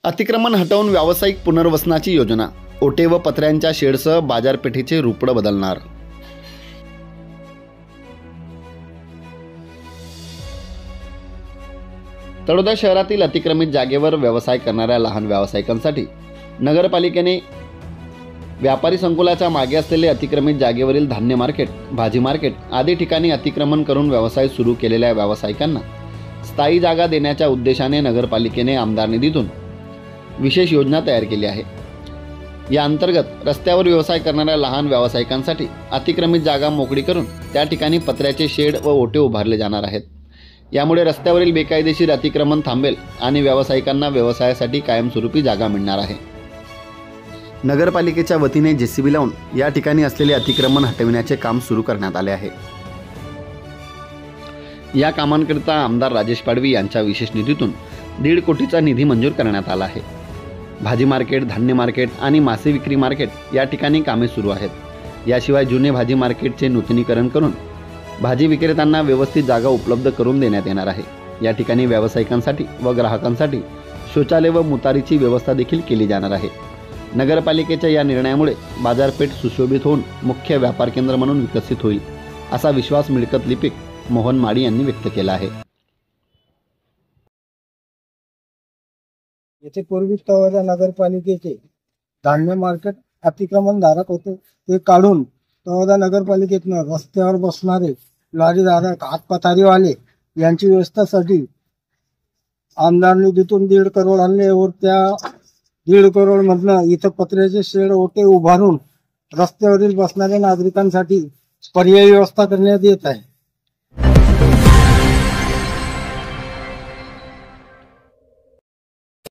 अतिक्रमण हटवून व्यावसायिक पुनर्वसनाची योजना। ओटे व पत्र्यांच्या शेडसह बाजारपेठेचे रूपड बदलणार। तळोदा शहरातील अतिक्रमित जागेवर व्यवसाय करणाऱ्या लहान व्यावसायिकांसाठी नगरपालिकेने व्यापारी संकुलाच्या मागे असलेले अतिक्रमित जागेवरील धान्य मार्केट, भाजी मार्केट आदी ठिकाणी अतिक्रमण करून व्यवसाय सुरू केलेल्या व्यावसायिकांना स्थायी जागा देण्याच्या उद्देशाने नगरपालिकेने आमदार निधीतून विशेष योजना तयार केली आहे। या अंतर्गत रस्त्यावर व्यवसाय करणाऱ्या लहान व्यावसायिकांसाठी अतिक्रमित जागा मोकळी करून त्या ठिकाणी पत्र्याचे शेड व ओटे उभारले जाणार आहेत। यामुळे रस्त्यावरील बेकायदेशीर अतिक्रमण थांबेल आणि व्यावसायिकांना व्यवसायासाठी कायमस्वरूपी जागा मिळणार आहे। नगरपालिकेच्या वतीने जेसीबी लावून या ठिकाणी असलेले अतिक्रमण हटविण्याचे काम सुरू करण्यात आले आहे। या कामांकरिता आमदार राजेश पाडवी यांच्या विशेष निधीतून 1.5 कोटीचा निधी मंजूर करण्यात आला आहे। भाजी मार्केट, धान्य मार्केट आणि मासे विक्री मार्केट या ठिकाणी कामे सुरू आहेत। याशिवाय जुने भाजी मार्केटचे नूतनीकरण करून भाजी विक्रेत्यांना व्यवस्थित जागा उपलब्ध करून देण्यात येणार आहे। या ठिकाणी व्यावसायिकांसाठी व ग्राहकांसाठी शौचालय व मुतारीची व्यवस्था देखील केली जाणार आहे। नगरपालिकेच्या या निर्णयामुळे बाजारपेठ सुशोभित होऊन मुख्य व्यापार केंद्र म्हणून विकसित होईल, असा विश्वास मिळकत लिपिक मोहन माडी यांनी व्यक्त केला आहे। येथे पूर्वी तळोदा नगरपालिकेचे धान्य मार्केट अतिक्रमणधारक होते, ते काढून तळोदा नगरपालिकेतनं रस्त्यावर बसणारे लॉरीधारक, हातपथारीवाले यांची व्यवस्थेसाठी आमदार निधीतून 1.5 करोड आणले व त्या 1.5 करोड मधनं इथं पत्र्याचे शेड, ओटे उभारून रस्त्यावरील बसणाऱ्या नागरिकांसाठी पर्यायी व्यवस्था करण्यात येत आहे।